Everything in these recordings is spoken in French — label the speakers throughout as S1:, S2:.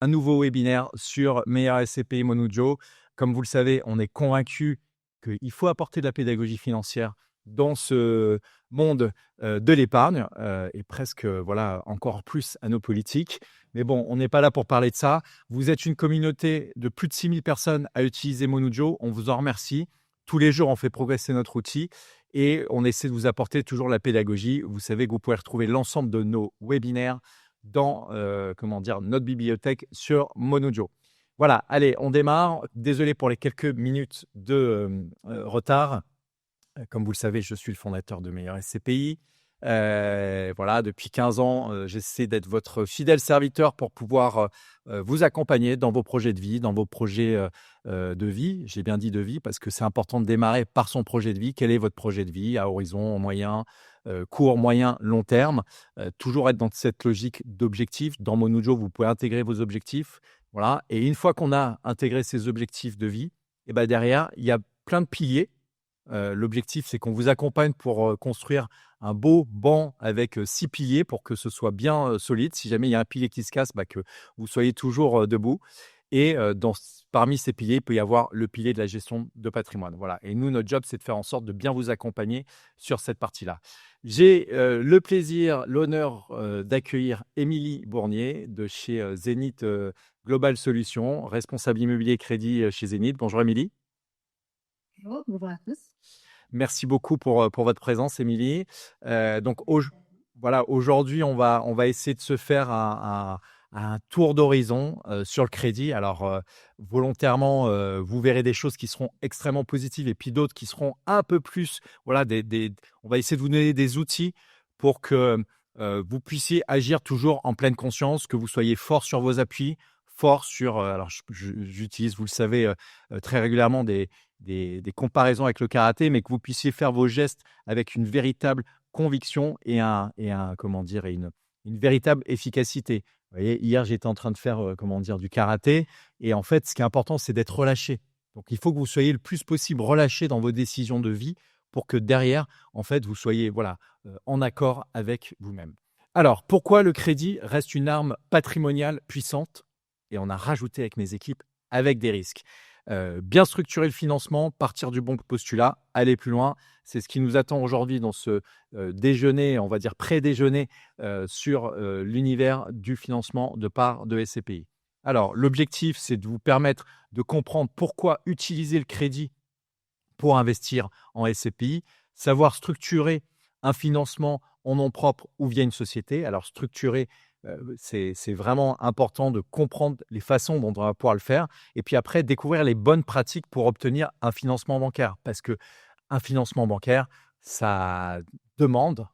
S1: un nouveau webinaire sur meilleur SCPI Monujo. Comme vous le savez, on est convaincu qu'il faut apporter de la pédagogie financière dans ce monde de l'épargne et presque voilà, encore plus à nos politiques. Mais bon, on n'est pas là pour parler de ça. Vous êtes une communauté de plus de 6000 personnes à utiliser Monujo. On vous en remercie. Tous les jours, on fait progresser notre outil et on essaie de vous apporter toujours la pédagogie. Vous savez que vous pouvez retrouver l'ensemble de nos webinaires dans notre bibliothèque sur Monujo. Voilà, allez, on démarre. Désolé pour les quelques minutes de retard. Comme vous le savez, je suis le fondateur de Meilleur SCPI. Voilà, depuis 15 ans, j'essaie d'être votre fidèle serviteur pour pouvoir vous accompagner dans vos projets de vie, dans vos projets de vie. J'ai bien dit de vie parce que c'est important de démarrer par son projet de vie. Quel est votre projet de vie à horizon moyen, court, moyen, long terme? Toujours être dans cette logique d'objectifs. Dans Monujo, vous pouvez intégrer vos objectifs. Voilà. Et une fois qu'on a intégré ces objectifs de vie, et ben derrière, il y a plein de piliers. L'objectif, c'est qu'on vous accompagne pour construire un beau banc avec 6 piliers pour que ce soit bien solide. Si jamais il y a un pilier qui se casse, que vous soyez toujours debout. Et parmi ces piliers, il peut y avoir le pilier de la gestion de patrimoine. Voilà. Et nous, notre job, c'est de faire en sorte de bien vous accompagner sur cette partie-là. J'ai le plaisir, l'honneur d'accueillir Émilie Bournier de chez Zenith Global Solutions, responsable immobilier crédit chez Zenith. Bonjour Émilie.
S2: Bonjour à tous.
S1: Merci beaucoup pour votre présence, Émilie. Voilà, aujourd'hui, on va essayer de se faire un tour d'horizon sur le crédit. Alors, volontairement, vous verrez des choses qui seront extrêmement positives et puis d'autres qui seront un peu plus. Voilà, on va essayer de vous donner des outils pour que vous puissiez agir toujours en pleine conscience, que vous soyez fort sur vos appuis, fort sur. Alors, j'utilise, vous le savez, très régulièrement des comparaisons avec le karaté, mais que vous puissiez faire vos gestes avec une véritable conviction et une véritable efficacité. Vous voyez, hier, j'étais en train de faire du karaté et en fait, ce qui est important, c'est d'être relâché. Donc, il faut que vous soyez le plus possible relâché dans vos décisions de vie pour que derrière, en fait, vous soyez en accord avec vous-même. Alors, pourquoi le crédit reste une arme patrimoniale puissante? Et on a rajouté avec mes équipes avec des risques. Bien structurer le financement, partir du bon postulat, aller plus loin. C'est ce qui nous attend aujourd'hui dans ce déjeuner, on va dire pré-déjeuner sur l'univers du financement de part de SCPI. Alors, l'objectif, c'est de vous permettre de comprendre pourquoi utiliser le crédit pour investir en SCPI, savoir structurer un financement en nom propre ou via une société. Alors, structurer, c'est vraiment important de comprendre les façons dont on va pouvoir le faire et puis après, découvrir les bonnes pratiques pour obtenir un financement bancaire. Parce qu'un financement bancaire, ça demande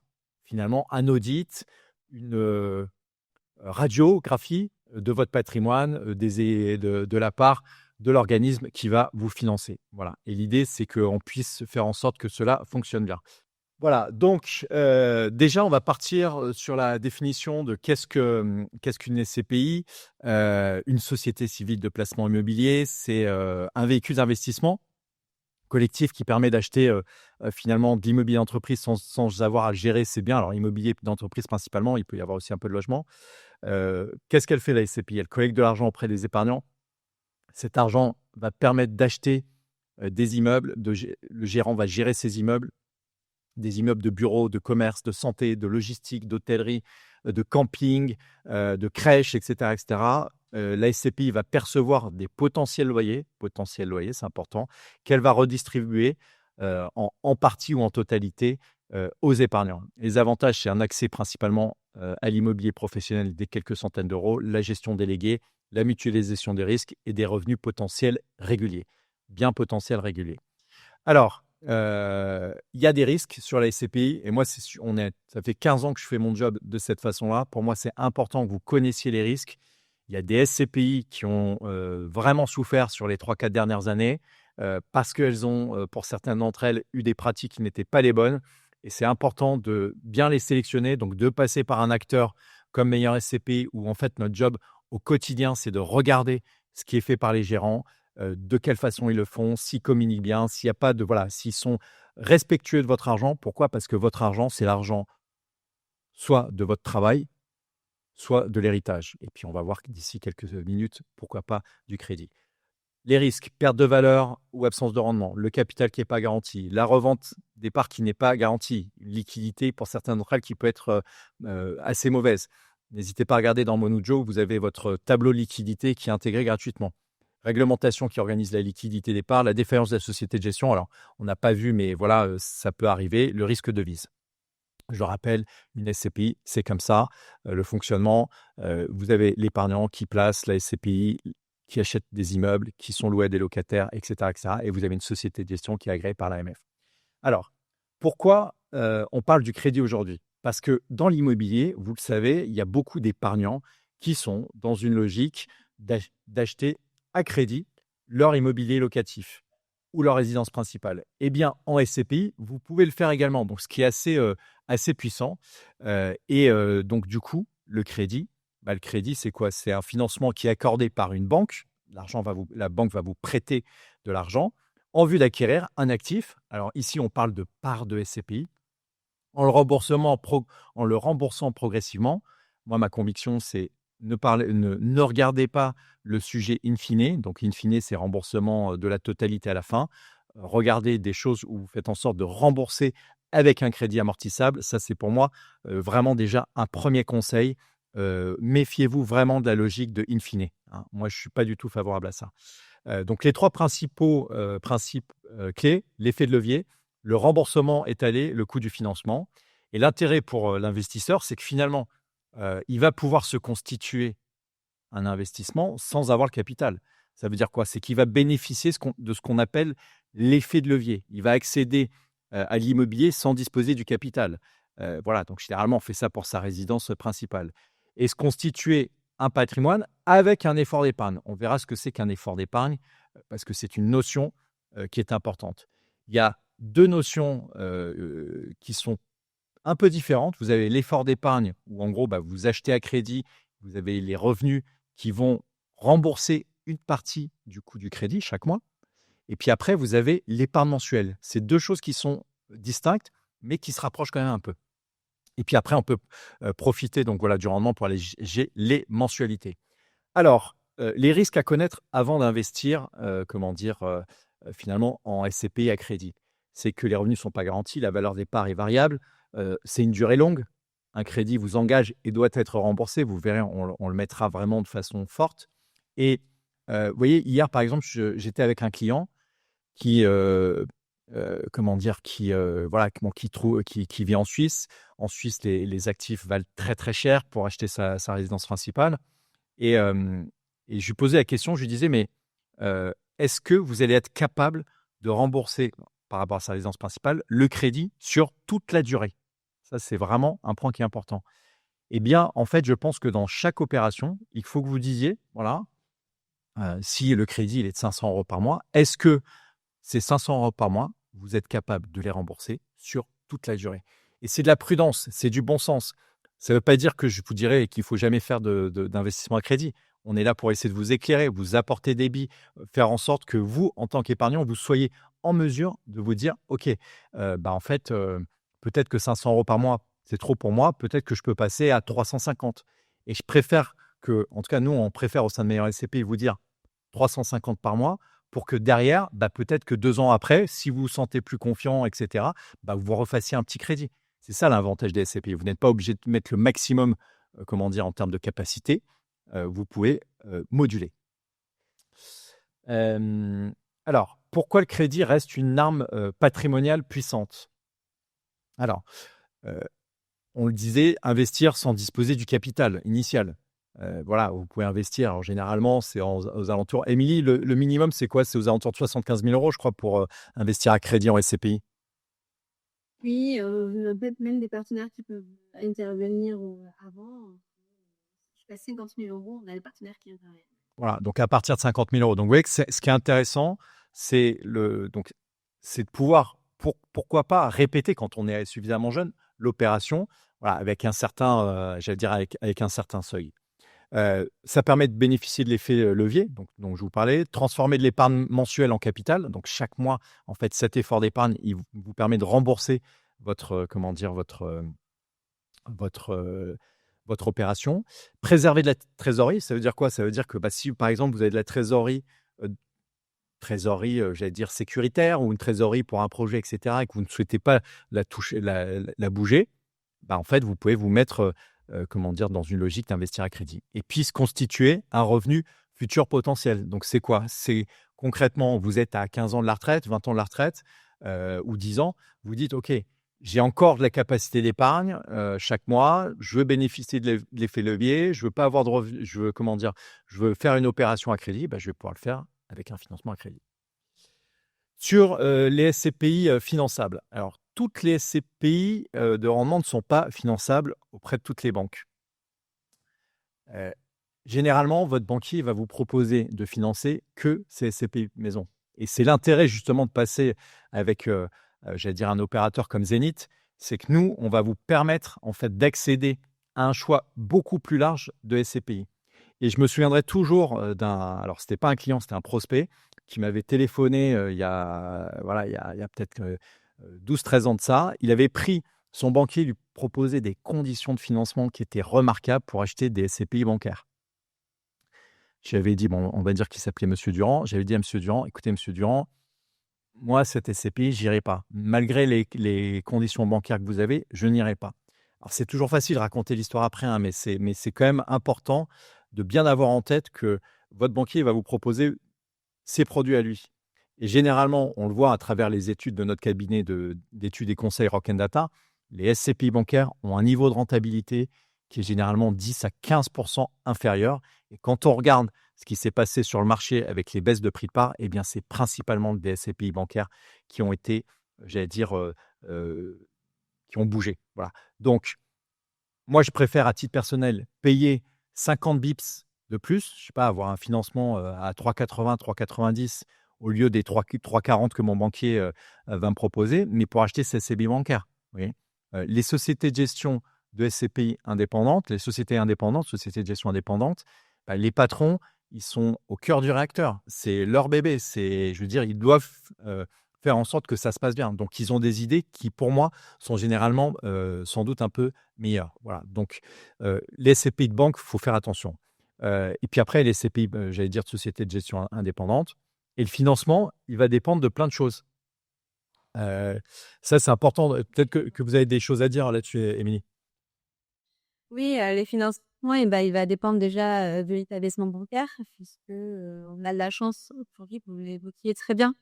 S1: finalement un audit, une radiographie de votre patrimoine, de la part de l'organisme qui va vous financer. Voilà. Et l'idée, c'est qu'on puisse faire en sorte que cela fonctionne bien. Voilà, donc déjà, on va partir sur la définition de qu'est-ce qu'une SCPI. Une société civile de placement immobilier, c'est un véhicule d'investissement collectif qui permet d'acheter finalement de l'immobilier d'entreprise sans avoir à le gérer ses biens. Alors, immobilier d'entreprise principalement, il peut y avoir aussi un peu de logement. Qu'est-ce qu'elle fait, la SCPI? Elle collecte de l'argent auprès des épargnants. Cet argent va permettre d'acheter des immeubles. Le gérant va gérer ces immeubles, des immeubles de bureaux, de commerce, de santé, de logistique, d'hôtellerie, de camping, de crèches, etc. etc. La SCPI va percevoir des potentiels loyers, c'est important, qu'elle va redistribuer en partie ou en totalité aux épargnants. Les avantages, c'est un accès principalement à l'immobilier professionnel des quelques centaines d'euros, la gestion déléguée, la mutualisation des risques et des revenus potentiels réguliers, bien potentiels réguliers. Alors, il y a des risques sur la SCPI et moi, ça fait 15 ans que je fais mon job de cette façon-là. Pour moi, c'est important que vous connaissiez les risques. Il y a des SCPI qui ont vraiment souffert sur les 3-4 dernières années parce qu'elles ont, pour certaines d'entre elles, eu des pratiques qui n'étaient pas les bonnes. Et c'est important de bien les sélectionner, donc de passer par un acteur comme Meilleur SCPI où en fait notre job au quotidien, c'est de regarder ce qui est fait par les gérants, de quelle façon ils le font, s'ils communiquent bien, s'il y a pas de s'ils sont respectueux de votre argent. Pourquoi? Parce que votre argent, c'est l'argent soit de votre travail, soit de l'héritage. Et puis, on va voir d'ici quelques minutes, pourquoi pas du crédit. Les risques, perte de valeur ou absence de rendement, le capital qui n'est pas garanti, la revente des parts qui n'est pas garantie, une liquidité pour certaines d'entre elles qui peut être assez mauvaise. N'hésitez pas à regarder dans Monujo, vous avez votre tableau de liquidité qui est intégré gratuitement. Réglementation qui organise la liquidité des parts, la défaillance de la société de gestion. Alors, on n'a pas vu, mais voilà, ça peut arriver. Le risque de devise. Je le rappelle, une SCPI, c'est comme ça, le fonctionnement. Vous avez l'épargnant qui place la SCPI, qui achète des immeubles, qui sont loués à des locataires, etc., etc. Et vous avez une société de gestion qui est agréée par l'AMF. Alors, pourquoi on parle du crédit aujourd'hui? Parce que dans l'immobilier, vous le savez, il y a beaucoup d'épargnants qui sont dans une logique d'acheter à crédit leur immobilier locatif ou leur résidence principale. Eh bien, en SCPI, vous pouvez le faire également, donc ce qui est assez puissant. Donc, du coup, le crédit, le crédit, c'est quoi? C'est un financement qui est accordé par une banque. La banque va vous prêter de l'argent en vue d'acquérir un actif. Alors ici, on parle de part de SCPI. En le remboursant progressivement, moi, ma conviction, c'est ne regardez pas le sujet in fine. Donc, in fine, c'est remboursement de la totalité à la fin. Regardez des choses où vous faites en sorte de rembourser avec un crédit amortissable. Ça, c'est pour moi vraiment déjà un premier conseil. Méfiez-vous vraiment de la logique de in fine, hein. Moi, je ne suis pas du tout favorable à ça. Donc, les trois principaux principes clés, l'effet de levier, le remboursement étalé, le coût du financement. Et l'intérêt pour l'investisseur, c'est que finalement, il va pouvoir se constituer un investissement sans avoir le capital. Ça veut dire quoi? C'est qu'il va bénéficier de ce qu'on appelle l'effet de levier. Il va accéder à l'immobilier sans disposer du capital. Voilà, donc généralement, on fait ça pour sa résidence principale. Et se constituer un patrimoine avec un effort d'épargne. On verra ce que c'est qu'un effort d'épargne, parce que c'est une notion qui est importante. Il y a deux notions qui sont un peu différentes. Vous avez l'effort d'épargne, où en gros, vous achetez à crédit, vous avez les revenus qui vont rembourser une partie du coût du crédit chaque mois. Et puis après, vous avez l'épargne mensuelle. C'est deux choses qui sont distinctes, mais qui se rapprochent quand même un peu. Et puis après, on peut profiter donc, voilà, du rendement pour alléger les mensualités. Alors, les risques à connaître avant d'investir, finalement, en SCPI à crédit. C'est que les revenus ne sont pas garantis, la valeur des parts est variable, c'est une durée longue. Un crédit vous engage et doit être remboursé. Vous verrez, on le mettra vraiment de façon forte. Et vous voyez, hier, par exemple, j'étais avec un client qui, qui vit en Suisse. En Suisse, les actifs valent très, très cher pour acheter sa résidence principale. Et je lui posais la question, je lui disais, mais est-ce que vous allez être capable de rembourser, par rapport à sa résidence principale, le crédit sur toute la durée? Ça, c'est vraiment un point qui est important. Eh bien, en fait, je pense que dans chaque opération, il faut que vous disiez, voilà, si le crédit il est de 500 € par mois, est-ce que ces 500 € par mois, vous êtes capable de les rembourser sur toute la durée? Et c'est de la prudence, c'est du bon sens. Ça ne veut pas dire que je vous dirais qu'il ne faut jamais faire d'investissement à crédit. On est là pour essayer de vous éclairer, vous apporter des billes, faire en sorte que vous, en tant qu'épargnant, vous soyez en mesure de vous dire, OK, en fait, peut-être que 500 € par mois, c'est trop pour moi. Peut-être que je peux passer à 350. Et je préfère en tout cas, nous, on préfère au sein de Meilleur SCPI vous dire 350 par mois pour que derrière, peut-être que 2 ans après, si vous vous sentez plus confiant, etc., vous refassiez un petit crédit. C'est ça l'avantage des SCPI. Vous n'êtes pas obligé de mettre le maximum, en termes de capacité. Vous pouvez moduler. Alors, pourquoi le crédit reste une arme patrimoniale puissante? Alors, on le disait, investir sans disposer du capital initial. Voilà, vous pouvez investir. Alors, généralement, c'est aux alentours. Émilie, le minimum, c'est quoi? C'est aux alentours de 75 000 €, je crois, pour investir à crédit en SCPI.
S2: Oui, peut-être même des partenaires qui peuvent intervenir avant. Jusqu'à 50 000 €, on a des partenaires qui interviennent.
S1: Voilà, donc à partir de 50 000 €. Donc, vous voyez que ce qui est intéressant, c'est de pouvoir, pourquoi pas, répéter quand on est suffisamment jeune, l'opération, voilà, avec un certain, avec un certain seuil. Ça permet de bénéficier de l'effet levier, donc je vous parlais, transformer de l'épargne mensuelle en capital. Donc chaque mois, en fait, cet effort d'épargne, il vous permet de rembourser votre votre opération. Préserver de la trésorerie, ça veut dire quoi? Ça veut dire que si par exemple vous avez de la trésorerie, j'allais dire sécuritaire ou une trésorerie pour un projet, et cetera, et que vous ne souhaitez pas la toucher, la bouger, en fait, vous pouvez vous mettre, comment dire, dans une logique d'investir à crédit et puis se constituer un revenu futur potentiel. Donc c'est quoi? C'est concrètement, vous êtes à 15 ans de la retraite, 20 ans de la retraite, ou 10 ans, vous dites: «OK, j'ai encore de la capacité d'épargne, chaque mois, je veux bénéficier de l'effet levier, je veux pas avoir de je veux, comment dire, je veux faire une opération à crédit», je vais pouvoir le faire avec un financement à crédit. Sur, les SCPI, finançables. Alors, toutes les SCPI, de rendement ne sont pas finançables auprès de toutes les banques. Heu, Généralement, votre banquier va vous proposer de financer que ces SCPI maison et c'est l'intérêt justement de passer avec, j'allais dire un opérateur comme Zenith, c'est que nous, on va vous permettre en fait d'accéder à un choix beaucoup plus large de SCPI. Et je me souviendrai toujours, alors c'était pas un client, c'était un prospect qui m'avait téléphoné, il y a voilà, il y a peut-être, 12-13 ans de ça. Il avait pris son banquier lui proposait des conditions de financement qui étaient remarquables pour acheter des SCPI bancaires. J'avais dit, bon, on va dire qu'il s'appelait monsieur Durand. J'avais dit à monsieur Durand: «Écoutez monsieur Durand, moi cette SCPI, j'irai pas. Malgré les conditions bancaires que vous avez, je n'irai pas». Alors c'est toujours facile de raconter l'histoire après, hein, mais c'est quand même important de bien avoir en tête que votre banquier va vous proposer ses produits à lui. Et généralement, on le voit à travers les études de notre cabinet d'études et conseils Rock Data, les SCPI bancaires ont un niveau de rentabilité qui est généralement 10 à 15% inférieur. Et quand on regarde ce qui s'est passé sur le marché avec les baisses de prix de part, eh bien, c'est principalement des SCPI bancaires qui ont été, j'allais dire, qui ont bougé. Voilà. Donc, moi, je préfère à titre personnel payer 50 bips de plus, je sais pas, avoir un financement, à 3,80, 3,90 au lieu des 3,40 que mon banquier, va me proposer, mais pour acheter ces SCPI bancaires, vous voyez? Les sociétés de gestion de SCPI indépendantes, les sociétés indépendantes, sociétés de gestion indépendantes, les patrons, ils sont au cœur du réacteur. C'est leur bébé, je veux dire, ils doivent, faire en sorte que ça se passe bien. Donc ils ont des idées qui, pour moi, sont généralement, sans doute un peu meilleur. Voilà, donc les SCPI de banque, il faut faire attention. Et puis après, les SCPI, j'allais dire de sociétés de gestion indépendantes. Et le financement, il va dépendre de plein de choses. Ça, c'est important. Peut-être que vous avez des choses à dire là-dessus, Émilie.
S2: Oui, les financements, il va dépendre déjà, de l'établissement bancaire puisque, on a de la chance aujourd'hui, vous l'évoquiez très bien,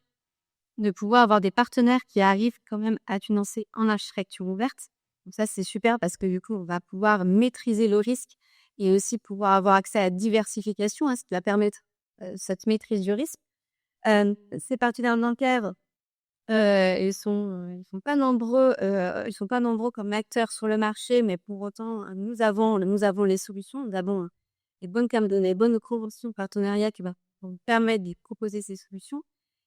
S2: de pouvoir avoir des partenaires qui arrivent quand même à financer en architecture ouverte. Donc ça, c'est super parce que du coup, on va pouvoir maîtriser le risque et aussi pouvoir avoir accès à la diversification, ce qui va permettre, cette maîtrise du risque. Ces partenaires bancaires, ils sont pas nombreux, comme acteurs sur le marché, mais pour autant, nous avons les solutions. Nous avons les bonnes conventions de partenariat qui vont nous permettre de proposer ces solutions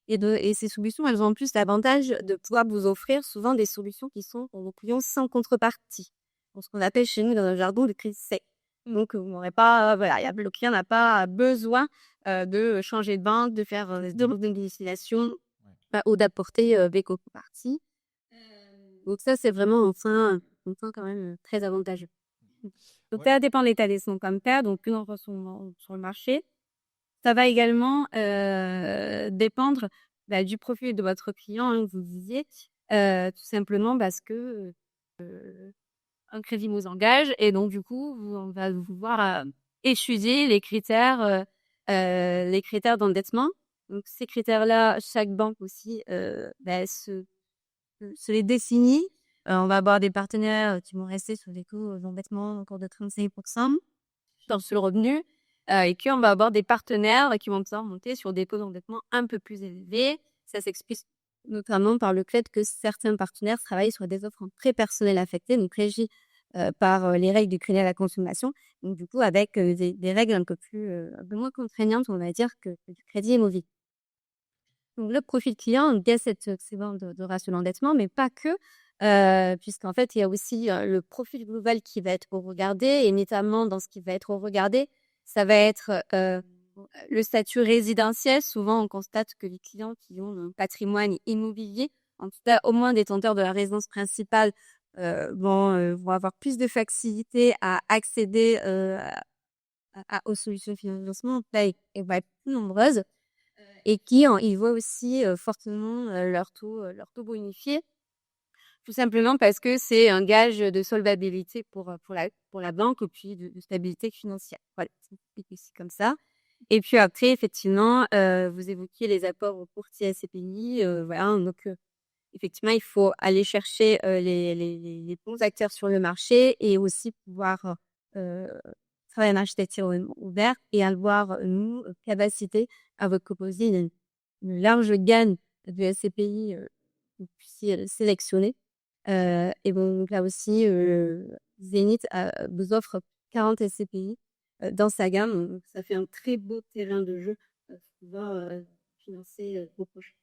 S2: et ces solutions, elles ont en plus l'avantage de pouvoir vous offrir souvent des solutions qui sont pour vos clients sans contrepartie. Pour ce qu'on appelle chez nous dans le jargon de crise sec. Donc vous n'aurez pas, voilà, le client n'a pas besoin, de changer de banque, de faire, des demandes de domiciliation, ou d'apporter, des contreparties. Donc ça, c'est vraiment un point quand même, très avantageux. Donc ça dépend de l'établissement comme tel, donc plus on va sur le marché. Ça va également, dépendre, du profil de votre client, hein, vous le disiez, tout simplement parce que, un crédit vous engage et donc du coup, on va pouvoir, étudier les critères d'endettement. Donc ces critères-là, chaque banque aussi, se les définit. On va avoir des partenaires qui vont rester sur des taux d'endettement encore de 35% sur le revenu, et puis on va avoir des partenaires qui vont pouvoir monter sur des taux d'endettement un peu plus élevés. Ça s'explique notamment par le fait que certains partenaires travaillent sur des offres en prêt personnel affecté, donc régies par les règles du crédit à la consommation. Donc du coup, avec des règles un peu moins contraignantes, on va dire, que du crédit immobilier. Donc le profil client, il y a ces bandes de ratio d'endettement, mais pas que, puisqu'en fait, il y a aussi, le profil global qui va être regardé et notamment dans ce qui va être regardé, ça va être, le statut résidentiel. Souvent, on constate que les clients qui ont un patrimoine immobilier, en tout cas au moins détenteurs de la résidence principale, vont avoir plus de facilité à accéder aux solutions de financement, là, et va être plus nombreuses et ils voient aussi fortement leur taux bonifié, tout simplement parce que c'est un gage de solvabilité pour la banque et puis de stabilité financière. Voilà, c'est aussi comme ça. Et puis après, effectivement, vous évoquiez les apports aux courtiers SCPI. Voilà, donc effectivement, il faut aller chercher les bons acteurs sur le marché et aussi pouvoir travailler en architecture ouverte et avoir, nous, capacité à vous proposer une large gamme de SCPI que vous puissiez sélectionner. Et bon, donc là aussi, Zenith vous offre 40 SCPI dans sa gamme. Donc, ça fait un très beau terrain de jeu pour pouvoir financer vos projets.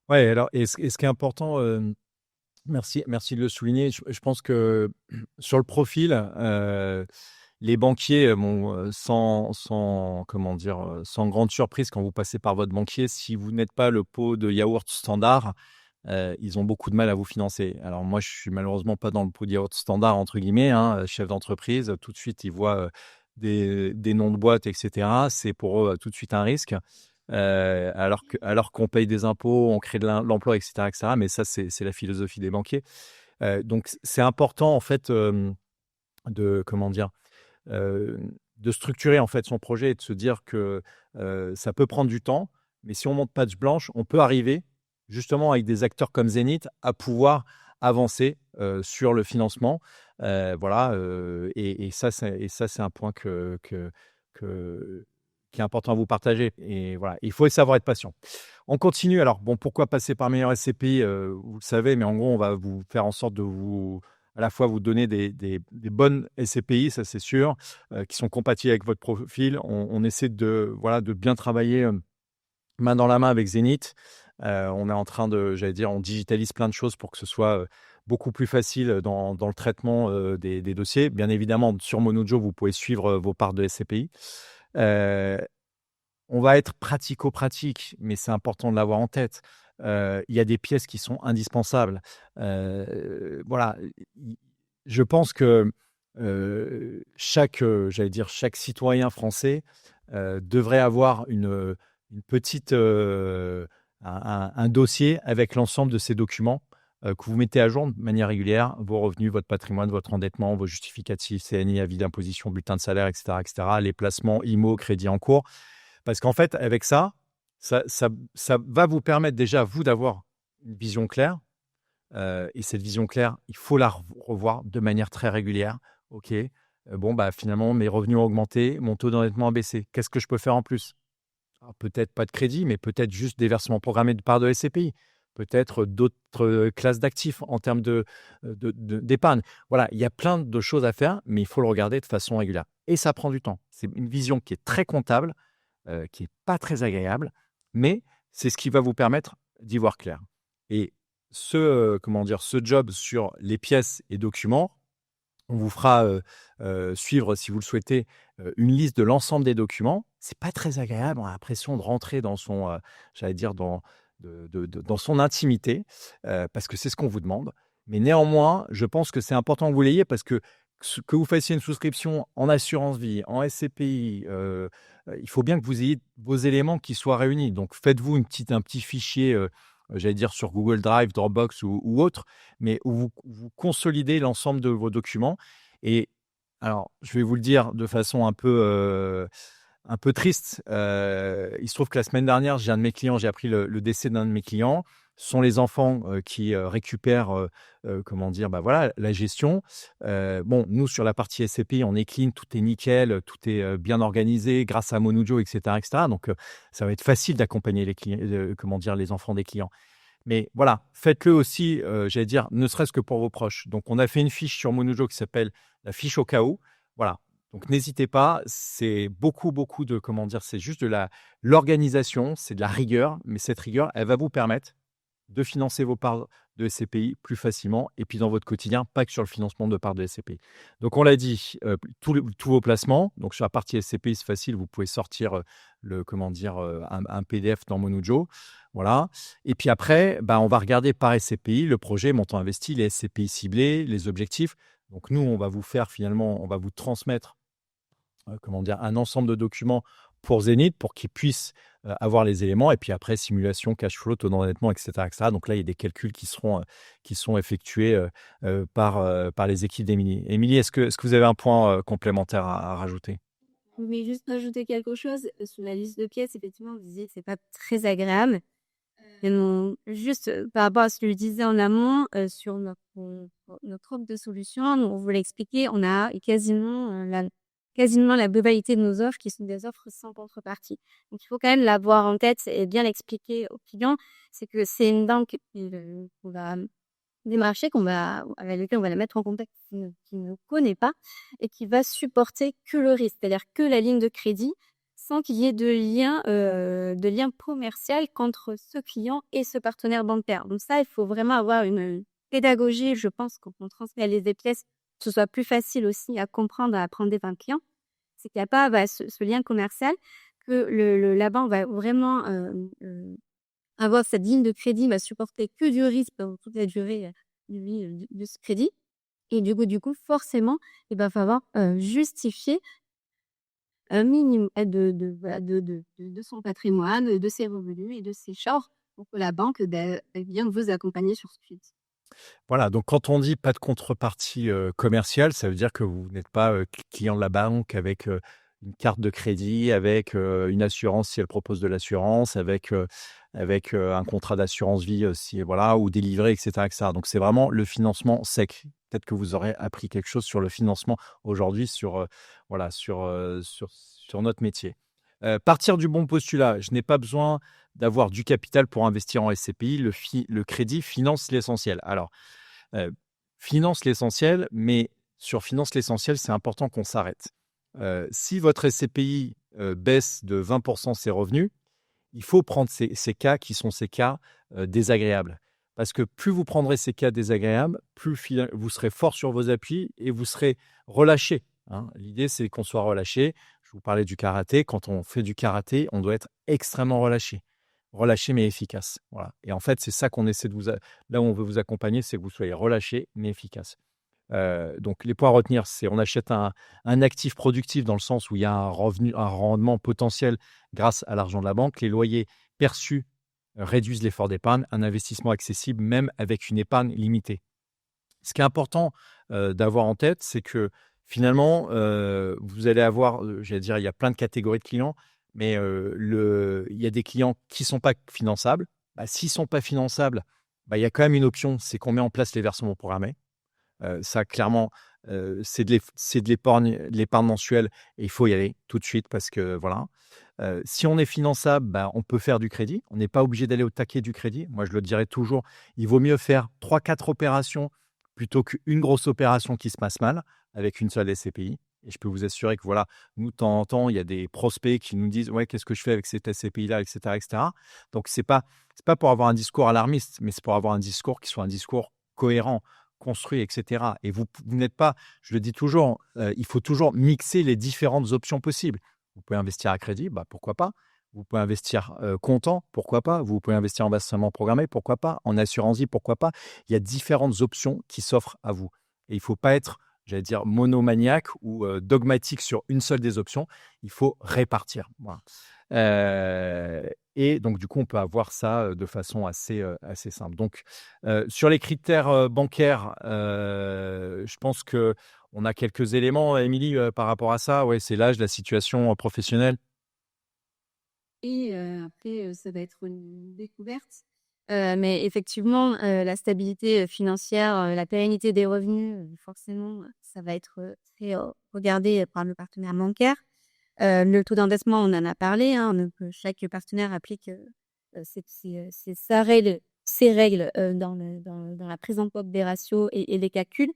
S1: Ouais, alors, et ce qui est important, merci de le souligner. Je pense que sur le profil, les banquiers, comment dire, sans grande surprise, quand vous passez par votre banquier, si vous n'êtes pas le pot de yaourt standard, ils ont beaucoup de mal à vous financer. Alors moi, je suis malheureusement pas dans le pot de yaourt standard, entre guillemets, hein, chef d'entreprise. Tout de suite, ils voient des noms de boîtes, etc. C'est pour eux tout de suite un risque. Alors qu'on paye des impôts, on crée de l'emploi, etc., etc. Mais ça, c'est la philosophie des banquiers. Donc, c'est important, en fait, comment dire, de structurer, en fait, son projet et de se dire que ça peut prendre du temps, mais si on monte page blanche, on peut arriver, justement, avec des acteurs comme Zenith, à pouvoir avancer sur le financement. Voilà, et ça, c'est un point qui est important à vous partager. Et voilà, il faut savoir être patient. On continue. Alors, bon, pourquoi passer par meilleur SCPI, vous le savez, mais en gros, on va vous faire en sorte de à la fois vous donner des bonnes SCPI, ça c'est sûr, qui sont compatibles avec votre profil. On essaie voilà, de bien travailler main dans la main avec Zenith. On est en train on digitalise plein de choses pour que ce soit beaucoup plus facile dans le traitement des dossiers. Bien évidemment, sur Monojo, vous pouvez suivre vos parts de SCPI. On va être pratico-pratique, mais c'est important de l'avoir en tête. Il y a des pièces qui sont indispensables. Voilà, je pense que chaque citoyen français devrait avoir une petite, un dossier avec l'ensemble de ces documents que vous mettez à jour de manière régulière, vos revenus, votre patrimoine, votre endettement, vos justificatifs, CNI, avis d'imposition, bulletin de salaire, etc., les placements, IMO, crédit en cours. Parce qu'en fait, avec ça va vous permettre déjà, vous, d'avoir une vision claire. Et cette vision claire, il faut la revoir de manière très régulière. OK, bon, bah, finalement, mes revenus ont augmenté, mon taux d'endettement a baissé. Qu'est-ce que je peux faire en plus? Alors, peut-être pas de crédit, mais peut-être juste des versements programmés de part de SCPI. Peut-être d'autres classes d'actifs en termes d'épargne. Voilà, il y a plein de choses à faire, mais il faut le regarder de façon régulière. Et ça prend du temps. C'est une vision qui est très comptable, qui n'est pas très agréable, mais c'est ce qui va vous permettre d'y voir clair. Et ce job sur les pièces et documents, on vous fera suivre, si vous le souhaitez, une liste de l'ensemble des documents. C'est pas très agréable, on a l'impression de rentrer dans son, dans son intimité, parce que c'est ce qu'on vous demande. Mais néanmoins, je pense que c'est important que vous l'ayez parce que vous fassiez une souscription en assurance vie, en SCPI, il faut bien que vous ayez vos éléments qui soient réunis. Donc, faites-vous un petit fichier, sur Google Drive, Dropbox ou autre, mais où vous consolidez l'ensemble de vos documents. Et alors, je vais vous le dire de façon un peu triste. Il se trouve que la semaine dernière, j'ai appris le décès d'un de mes clients. Ce sont les enfants qui récupèrent la gestion. Bon, nous, sur la partie SCPI, on est clean, tout est nickel, tout est bien organisé grâce à Monujo, etc., etc. Donc, ça va être facile d'accompagner les clients, les enfants des clients. Mais voilà, faites-le aussi, ne serait-ce que pour vos proches. Donc, on a fait une fiche sur Monujo qui s'appelle la fiche au cas où. Voilà. Donc, n'hésitez pas. C'est beaucoup c'est juste de l'organisation, c'est de la rigueur. Mais cette rigueur, elle va vous permettre de financer vos parts de SCPI plus facilement et puis dans votre quotidien, pas que sur le financement de parts de SCPI. Donc on l'a dit, tous vos placements, donc sur la partie SCPI, c'est facile, vous pouvez sortir, un PDF dans Monujo, voilà. Et puis après, on va regarder par SCPI le projet, montant investi, les SCPI ciblés, les objectifs. Donc nous, on va vous transmettre un ensemble de documents pour Zenith pour qu'ils puissent avoir les éléments. Et puis après, simulation, cash flow, taux d'endettement, etc., etc. Donc là, il y a des calculs qui sont effectués par les équipes d'Émilie. Émilie, est-ce que vous avez un point complémentaire à rajouter?
S2: Mais juste rajouter quelque chose sur la liste de pièces, effectivement, vous disiez que c'est pas très agréable. Et non, juste par rapport à ce que je disais en amont, sur notre offre de solutions, on vous l'a expliqué, on a quasiment la globalité de nos offres qui sont des offres sans contrepartie. Donc il faut quand même l'avoir en tête et bien l'expliquer aux clients. C'est que c'est une banque qu'on va démarcher, avec laquelle on va la mettre en contact, qui ne connaît pas et qui va supporter que le risque, c'est-à-dire que la ligne de crédit, sans qu'il y ait de lien commercial qu'entre ce client et ce partenaire bancaire. Donc ça, il faut vraiment avoir une pédagogie, je pense, quand on transmet les pièces, que ce soit plus facile aussi à comprendre, à apprendre par un client. C'est qu'il n'y a pas ce lien commercial, que la banque va vraiment avoir cette ligne de crédit, va supporter que du risque pendant toute la durée de ce crédit. Et du coup, forcément, il va falloir justifier un minimum de son patrimoine, de ses revenus et de ses charges pour que la banque bien vous accompagner sur ce suite.
S1: Voilà, donc quand on dit pas de contrepartie commerciale, ça veut dire que vous n'êtes pas client de la banque avec une carte de crédit, avec une assurance si elle propose de l'assurance, avec un contrat d'assurance vie si, voilà, ou des livrets, etc., etc. Donc c'est vraiment le financement sec. Peut-être que vous aurez appris quelque chose sur le financement aujourd'hui, sur notre métier. Partir du bon postulat, je n'ai pas besoin d'avoir du capital pour investir en SCPI. Le crédit finance l'essentiel. Alors, finance l'essentiel, mais sur finance l'essentiel, c'est important qu'on s'arrête. Si votre SCPI baisse de 20% ses revenus, il faut prendre ces cas qui sont ces cas désagréables. Parce que plus vous prendrez ces cas désagréables, plus vous serez fort sur vos appuis et vous serez relâché. Hein. L'idée, c'est qu'on soit relâché. Je vous parlais du karaté. Quand on fait du karaté, on doit être extrêmement relâché. Relâché mais efficace. Voilà. Et en fait, c'est ça qu'on essaie de là où on veut vous accompagner, c'est que vous soyez relâché mais efficace. Donc les points à retenir, c'est on achète un actif productif dans le sens où il y a un rendement potentiel grâce à l'argent de la banque. Les loyers perçus réduisent l'effort d'épargne, un investissement accessible même avec une épargne limitée. Ce qui est important d'avoir en tête, c'est que finalement, vous allez avoir, j'allais dire, il y a plein de catégories de clients, mais il y a des clients qui ne sont pas finançables. S'ils ne sont pas finançables, il y a quand même une option, c'est qu'on met en place les versements programmés. Ça, clairement, c'est de l'épargne mensuelle et il faut y aller tout de suite parce que voilà. Si on est finançable, on peut faire du crédit. On n'est pas obligé d'aller au taquet du crédit. Moi, je le dirais toujours, il vaut mieux faire 3-4 opérations plutôt qu'une grosse opération qui se passe mal avec une seule SCPI. Et je peux vous assurer que voilà, nous, de temps en temps, il y a des prospects qui nous disent ouais, qu'est-ce que je fais avec cette SCPI-là, etc., etc. Donc, c'est pas pour avoir un discours alarmiste, mais c'est pour avoir un discours qui soit un discours cohérent, construit, etc. Et vous n'êtes pas, je le dis toujours, il faut toujours mixer les différentes options possibles. Vous pouvez investir à crédit, pourquoi pas. Vous pouvez investir comptant, pourquoi pas. Vous pouvez investir en versement programmé, pourquoi pas. En assurance vie, pourquoi pas. Il y a différentes options qui s'offrent à vous. Et il ne faut pas être, j'allais dire, monomaniaque ou dogmatique sur une seule des options. Il faut répartir. Voilà. Et donc, du coup, on peut avoir ça de façon assez simple. Donc, sur les critères bancaires, je pense qu'on a quelques éléments, Émilie, par rapport à ça. Ouais, c'est l'âge, la situation professionnelle.
S2: Et après, ça va être une découverte. Mais effectivement, la stabilité financière, la pérennité des revenus, forcément, ça va être très regardé par le partenaire bancaire. Le taux d'endettement, on en a parlé. Donc, chaque partenaire applique ses règles dans la prise en compte des ratios et les calculs.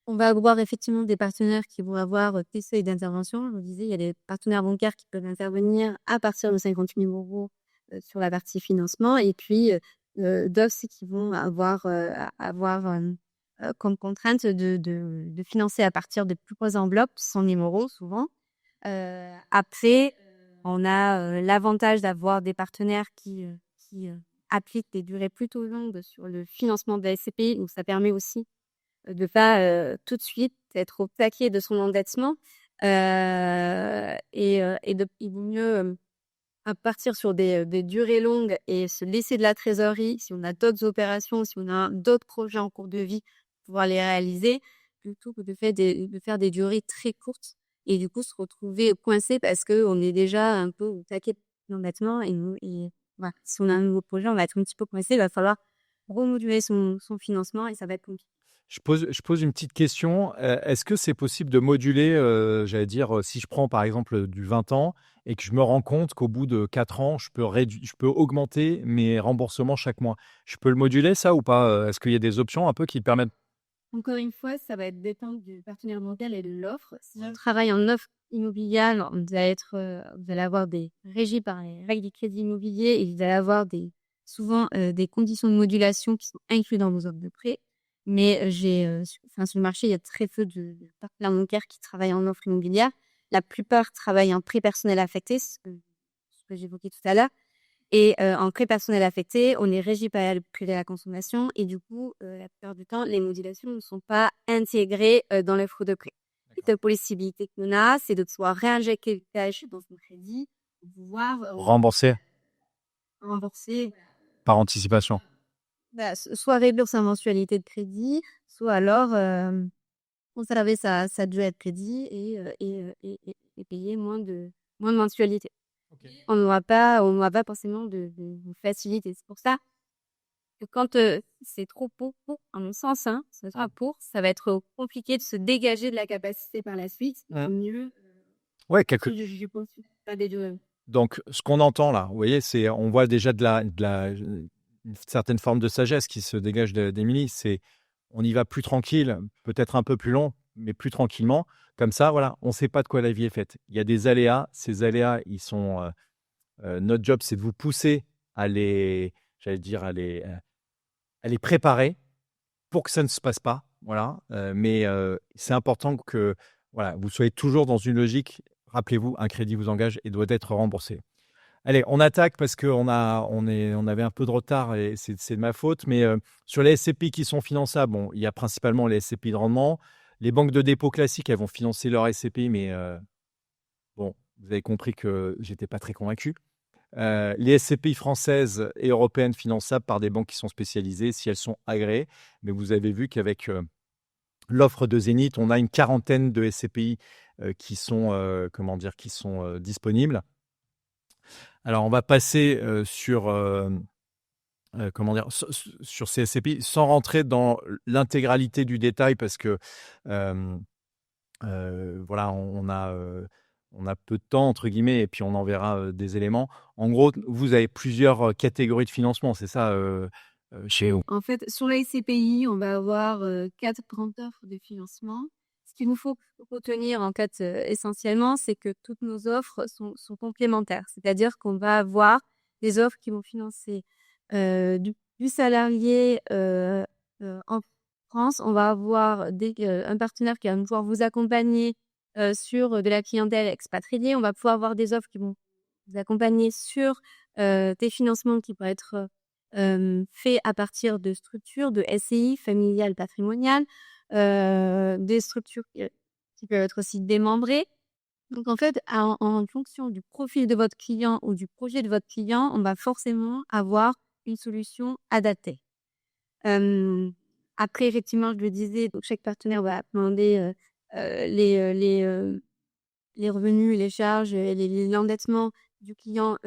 S2: On va avoir effectivement des partenaires qui vont avoir des seuils d'intervention. Je vous disais, il y a des partenaires bancaires qui peuvent intervenir à partir de 50 000 € sur la partie financement. Et puis, d'offres qui vont avoir comme contrainte de financer à partir de plus grosses enveloppes, 100 000 € souvent. Après, on a l'avantage d'avoir des partenaires qui appliquent des durées plutôt longues sur le financement de la SCPI. Donc, ça permet aussi de pas tout de suite être au taquet de son endettement. Il vaut mieux partir sur des durées longues et se laisser de la trésorerie si on a d'autres opérations, si on a d'autres projets en cours de vie, pouvoir les réaliser, plutôt que de faire des durées très courtes et du coup se retrouver coincé parce qu'on est déjà un peu au taquet de l'endettement et voilà. Si on a un nouveau projet, on va être un petit peu coincé, il va falloir remoduler son financement et ça va être compliqué.
S1: Je pose une petite question. Est-ce que c'est possible de moduler, j'allais dire, si je prends par exemple du 20 ans et que je me rends compte qu'au bout de 4 ans, je peux augmenter mes remboursements chaque mois. Je peux le moduler ça ou pas? Est-ce qu'il y a des options un peu qui permettent?
S2: Encore une fois, ça va être dépendre du partenaire bancaire et de l'offre. Si on travaille en offre immobilière, vous allez avoir des régies par les règles du crédit immobilier et vous allez avoir souvent des conditions de modulation qui sont incluses dans vos offres de prêt. Mais sur le marché, il y a très peu de partenaires bancaires qui travaillent en offre immobilière. La plupart travaillent en prêt personnel affecté, ce que j'évoquais tout à l'heure. Et en prêt personnel affecté, on est régi par le prix de la consommation et du coup, la plupart du temps, les modulations ne sont pas intégrées dans l'offre de prêt. La possibilité qu'on a, c'est de pouvoir réinjecter le cash dans son crédit pour pouvoir
S1: Rembourser
S2: rembourser.
S1: par anticipation.
S2: Soit réduire sa mensualité de crédit, soit alors conserver sa durée de crédit et payer moins de mensualité. On n'aura pas forcément de facilité. C'est pour ça que quand c'est trop pour, à mon sens, ça va être compliqué de se dégager de la capacité par la suite.
S1: Mmh.
S2: Mieux,
S1: Ouais,
S2: je pense pas des deux.
S1: donc ce qu'on entend là, vous voyez, on voit déjà une certaine forme de sagesse qui se dégage d'Émilie. On y va plus tranquille, peut-être un peu plus long, mais plus tranquillement. Comme ça, voilà, on ne sait pas de quoi la vie est faite. Il y a des aléas. Ces aléas, notre job, c'est de vous pousser j'allais dire, à les préparer pour que ça ne se passe pas. Voilà. Mais c'est important que voilà, vous soyez toujours dans une logique. Rappelez-vous, un crédit vous engage et doit être remboursé. Allez, on attaque parce qu'on avait un peu de retard et c'est de ma faute. Mais sur les SCPI qui sont finançables, bon, il y a principalement les SCPI de rendement. Les banques de dépôt classiques, elles vont financer leurs SCPI, mais bon, vous avez compris que j'étais pas très convaincu. Les SCPI françaises et européennes finançables par des banques qui sont spécialisées, si elles sont agréées. Mais vous avez vu qu'avec l'offre de Zénith, on a une quarantaine de SCPI qui sont disponibles. Alors, on va passer sur ces SCPI sans rentrer dans l'intégralité du détail parce que voilà, on a peu de temps entre guillemets et puis on enverra des éléments. En gros, vous avez plusieurs catégories de financement, c'est ça chez vous?
S2: En fait, sur la SCPI, on va avoir 4 grandes offres de financement. Ce qu'il nous faut retenir, en fait, essentiellement, c'est que toutes nos offres sont complémentaires. C'est-à-dire qu'on va avoir des offres qui vont financer du salarié en France. On va avoir un partenaire qui va pouvoir vous accompagner sur de la clientèle expatriée. On va pouvoir avoir des offres qui vont vous accompagner sur des financements qui pourraient être fait à partir de structures de SCI, familiales, patrimoniales, des structures qui peuvent être aussi démembrées. Donc, en fait, en fonction du profil de votre client ou du projet de votre client, on va forcément avoir une solution adaptée. Après, effectivement, je le disais, donc chaque partenaire va demander les revenus, les charges et l'endettement du client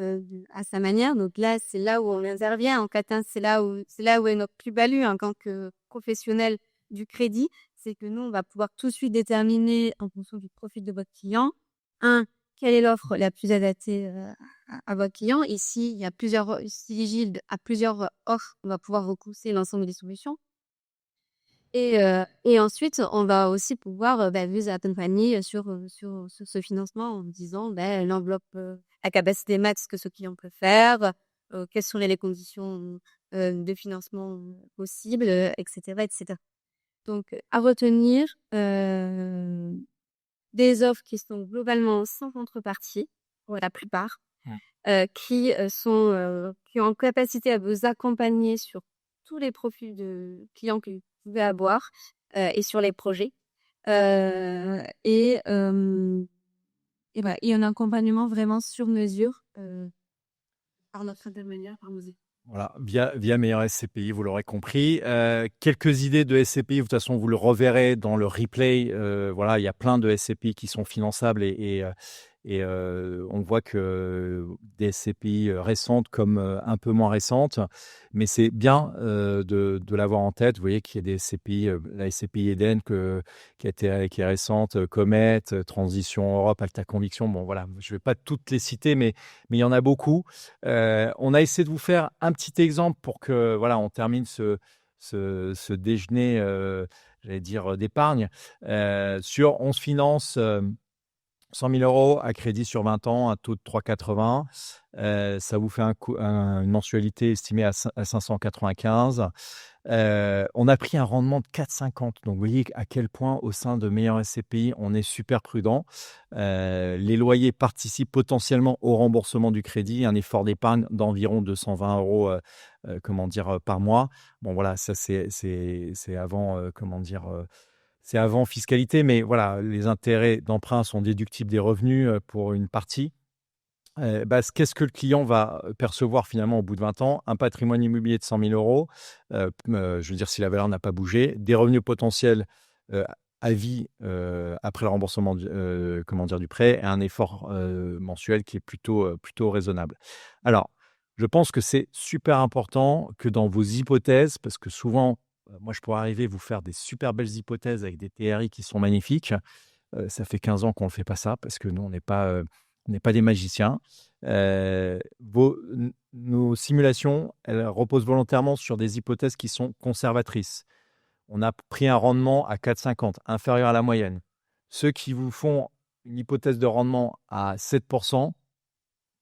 S2: à sa manière. Donc là, c'est là où on intervient. En fait, c'est là où est notre plus-value en tant que professionnel du crédit. C'est que nous, on va pouvoir tout de suite déterminer en fonction du profil de votre client, quelle est l'offre la plus adaptée à votre client. Ici, il y a si Gilles a plusieurs offres, on va pouvoir repousser l'ensemble des solutions. Et ensuite, on va aussi pouvoir vous accompagner sur ce financement en disant l'enveloppe, la capacité max que ce client peut faire, quelles seraient les conditions de financement possibles, et cetera, et cetera. Donc, à retenir, des offres qui sont globalement sans contrepartie, pour la plupart, qui ont capacité à vous accompagner sur tous les profils de clients que vous pouvez avoir, et sur les projets. Et voilà, et un accompagnement vraiment sur mesure, par notre intermédiaire, par nos équipes.
S1: Voilà, via Meilleur SCPI, vous l'aurez compris. Quelques idées de SCPI, de toute façon, vous le reverrez dans le replay. Voilà, il y a plein de SCPI qui sont finançables et on voit que des SCPI récentes comme un peu moins récentes, mais c'est bien de l'avoir en tête. Vous voyez qu'il y a des SCPI, la SCPI Eden qui est récente, Comet, Transition Europe, Alta Conviction. Bon, voilà, je ne vais pas toutes les citer, mais il y en a beaucoup. On a essayé de vous faire un petit exemple pour que voilà, on termine ce déjeuner, j'allais dire, d'épargne. On se finance 100 000 euros à crédit sur 20 ans, un taux de 3,80. Ça vous fait une mensualité estimée à 595. On a pris un rendement de 4,50. Donc, vous voyez à quel point, au sein de Meilleur SCPI, on est super prudent. Les loyers participent potentiellement au remboursement du crédit, un effort d'épargne d'environ 220 euros par mois. Bon, voilà, ça, c'est avant, c'est avant fiscalité, mais voilà, les intérêts d'emprunt sont déductibles des revenus pour une partie. Qu'est-ce que le client va percevoir finalement au bout de 20 ans? Un patrimoine immobilier de 100 000 euros, je veux dire si la valeur n'a pas bougé, des revenus potentiels à vie après le remboursement du prêt et un effort mensuel qui est plutôt raisonnable. Alors, je pense que c'est super important que dans vos hypothèses, parce que souvent, moi je pourrais arriver vous faire des super belles hypothèses avec des TRI qui sont magnifiques. Ça fait 15 ans qu'on ne fait pas ça parce que nous, on n'est pas des magiciens. Nos simulations, elles reposent volontairement sur des hypothèses qui sont conservatrices. On a pris un rendement à 4,50, inférieur à la moyenne. Ceux qui vous font une hypothèse de rendement à 7%,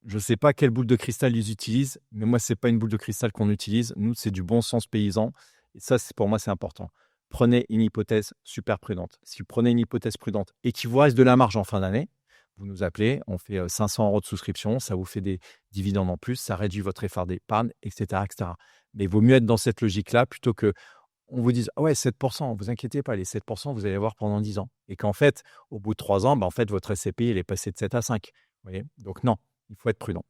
S1: je ne sais pas quelle boule de cristal ils utilisent, mais moi, ce n'est pas une boule de cristal qu'on utilise. Nous, c'est du bon sens paysan. Et ça, pour moi, c'est important. Prenez une hypothèse super prudente. Si vous prenez une hypothèse prudente et qu'il vous reste de la marge en fin d'année, vous nous appelez, on fait 500 euros de souscription, ça vous fait des dividendes en plus, ça réduit votre effort d'épargne, etc., etc. Mais il vaut mieux être dans cette logique-là plutôt que on vous dise, ah ouais, 7%, vous inquiétez pas, les 7%, vous allez avoir pendant 10 ans. Et qu'en fait, au bout de 3 ans, en fait, votre SCPI, il est passé de 7 à 5. Vous voyez. Donc non, il faut être prudent.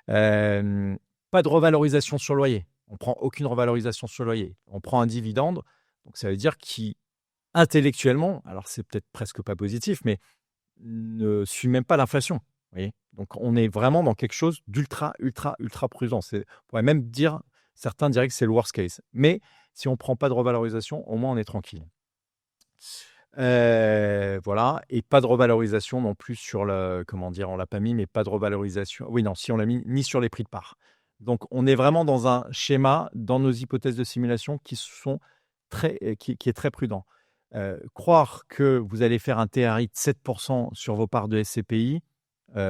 S1: Pas de revalorisation sur loyer. On ne prend aucune revalorisation sur loyer. On prend un dividende. Donc ça veut dire qu'intellectuellement, alors c'est peut-être presque pas positif, mais ne suit même pas l'inflation. Vous voyez. Donc on est vraiment dans quelque chose d'ultra, ultra, ultra prudent. On pourrait même dire, certains diraient que c'est le worst case. Mais si on ne prend pas de revalorisation, au moins on est tranquille. Voilà, et pas de revalorisation non plus sur on l'a pas mis, mais pas de revalorisation. Oui, non, si on l'a mis, ni sur les prix de part. Donc, on est vraiment dans un schéma, dans nos hypothèses de simulation qui est très prudent. Croire que vous allez faire un TRI de 7% sur vos parts de SCPI,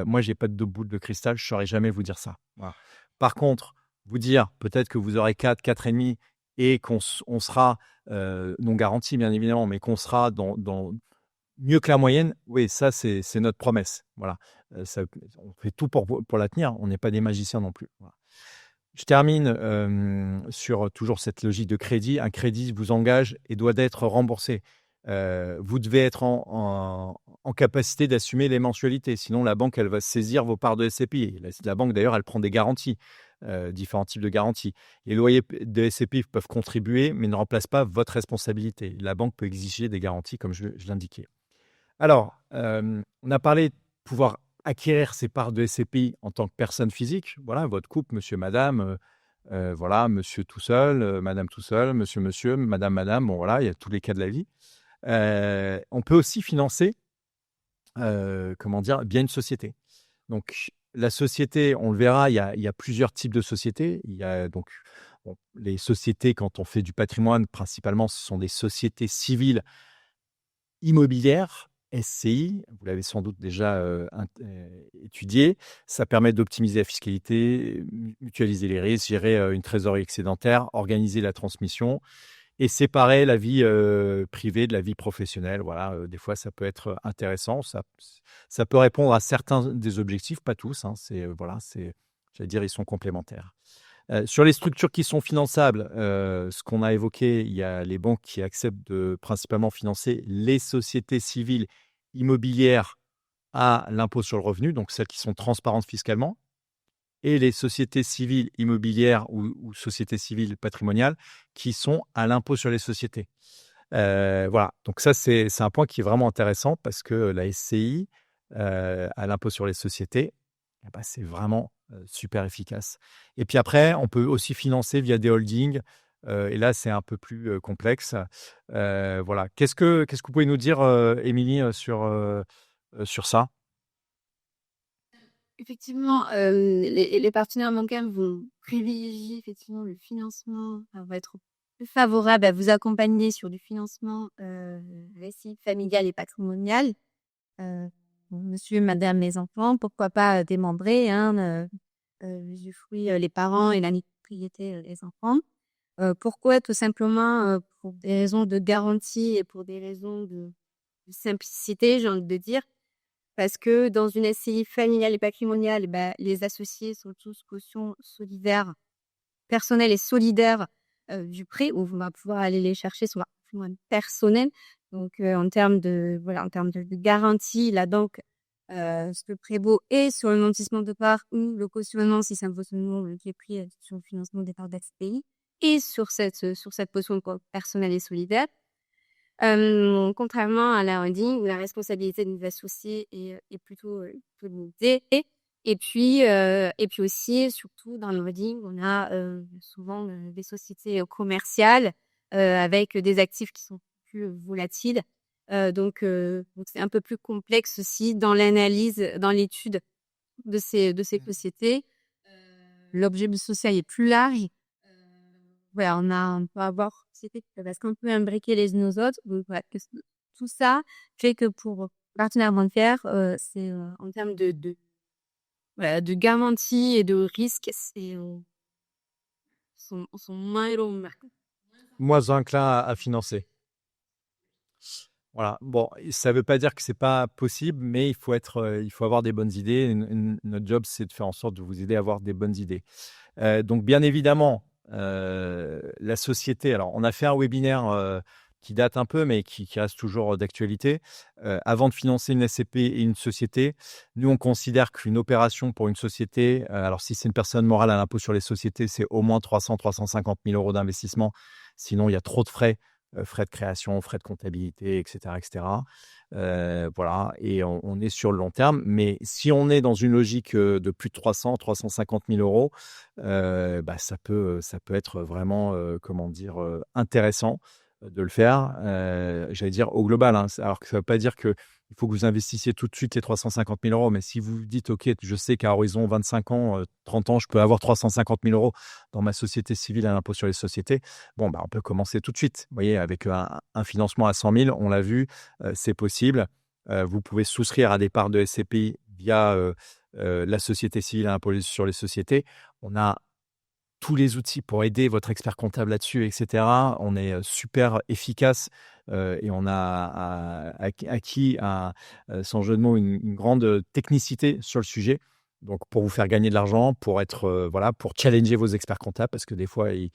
S1: moi, j'ai pas de boule de cristal, je ne saurais jamais vous dire ça. Voilà. Par contre, vous dire peut-être que vous aurez 4,5 et qu'on sera non garanti bien évidemment, mais qu'on sera dans mieux que la moyenne, oui, ça c'est notre promesse. Voilà, on fait tout pour la tenir. On n'est pas des magiciens non plus. Voilà. Je termine sur toujours cette logique de crédit. Un crédit vous engage et doit être remboursé. Vous devez être en capacité d'assumer les mensualités. Sinon, la banque, elle va saisir vos parts de SCPI. La banque, d'ailleurs, elle prend des garanties, différents types de garanties. Les loyers de SCPI peuvent contribuer, mais ne remplacent pas votre responsabilité. La banque peut exiger des garanties, comme je l'indiquais. Alors, on a parlé de pouvoir acquérir ces parts de SCPI en tant que personne physique. Voilà, votre couple, monsieur, madame, voilà, monsieur tout seul, madame tout seul, monsieur, madame, bon voilà, il y a tous les cas de la vie. On peut aussi financer, bien une société. Donc, la société, on le verra, il y a plusieurs types de sociétés. Il y a donc les sociétés, quand on fait du patrimoine, principalement, ce sont des sociétés civiles immobilières. SCI, vous l'avez sans doute déjà étudié. Ça permet d'optimiser la fiscalité, mutualiser les risques, gérer une trésorerie excédentaire, organiser la transmission et séparer la vie privée de la vie professionnelle. Voilà, des fois, ça peut être intéressant. Ça peut répondre à certains des objectifs, pas tous. Hein, j'allais dire, ils sont complémentaires. Sur les structures qui sont finançables, ce qu'on a évoqué, il y a les banques qui acceptent de principalement financer les sociétés civiles immobilières à l'impôt sur le revenu, donc celles qui sont transparentes fiscalement, et les sociétés civiles immobilières ou sociétés civiles patrimoniales qui sont à l'impôt sur les sociétés. Voilà, donc ça, c'est un point qui est vraiment intéressant parce que la SCI, à l'impôt sur les sociétés, eh ben, c'est vraiment super efficace. Et puis après, on peut aussi financer via des holdings. Et là, c'est un peu plus complexe. Voilà. Qu'est-ce que vous pouvez nous dire, Émilie, sur ça?
S2: Effectivement, les partenaires bancaires vont privilégier effectivement le financement, va être plus favorable à vous accompagner sur du financement récit familial et patrimonial. Monsieur, madame, les enfants, pourquoi pas démembrer, hein, usufruit les parents et la propriété les enfants. Pourquoi? Tout simplement pour des raisons de garantie et pour des raisons de simplicité, j'ai envie de dire. Parce que dans une SCI familiale et patrimoniale, les associés sont tous caution solidaire, personnelle et solidaire du prêt, où on va pouvoir aller les chercher sur leur patrimoine personnel. Donc, en termes de garantie, la banque se prévaut et sur le nantissement de part ou le cautionnement, si c'est un cautionnement qui est pris sur le financement des parts d'SPI, et sur cette caution personnelle et solidaire. Contrairement à la holding où la responsabilité des associés est plutôt limitée. Et puis aussi, surtout dans le holding, on a souvent des sociétés commerciales avec des actifs qui sont plus volatiles. Donc c'est un peu plus complexe aussi dans l'analyse, dans l'étude de ces sociétés. L'objet social est plus large. Voilà, on peut avoir sociétés qui peuvent être un peu imbriquées les unes aux autres. Donc, voilà, tout ça fait que pour partenaire bancaire, c'est en termes de garantie et de risque, sont moins élevés.
S1: Moins enclin à financer. Voilà. Bon, ça ne veut pas dire que c'est pas possible, mais il faut avoir des bonnes idées. Notre job, c'est de faire en sorte de vous aider à avoir des bonnes idées. Donc, bien évidemment, la société. Alors, on a fait un webinaire qui date un peu, mais qui reste toujours d'actualité. Avant de financer une SCP et une société, nous, on considère qu'une opération pour une société, alors si c'est une personne morale à l'impôt sur les sociétés, c'est au moins 350 000 euros d'investissement. Sinon, il y a trop de frais de création, frais de comptabilité, etc. etc. Voilà, et on est sur le long terme. Mais si on est dans une logique de plus de 350 000 euros, ça peut être vraiment, intéressant de le faire, j'allais dire au global. Hein. Alors que ça ne veut pas dire qu'il faut que vous investissiez tout de suite les 350 000 euros, mais si vous vous dites, OK, je sais qu'à horizon 25 ans, 30 ans, je peux avoir 350 000 euros dans ma société civile à l'impôt sur les sociétés, on peut commencer tout de suite. Vous voyez, avec un financement à 100 000, on l'a vu, c'est possible. Vous pouvez souscrire à des parts de SCPI via la société civile à l'impôt sur les sociétés. On a tous les outils pour aider votre expert comptable là-dessus, etc. On est super efficace et on a acquis, sans jeu de mots, une grande technicité sur le sujet. Donc, pour vous faire gagner de l'argent, pour challenger vos experts comptables, parce que des fois, ils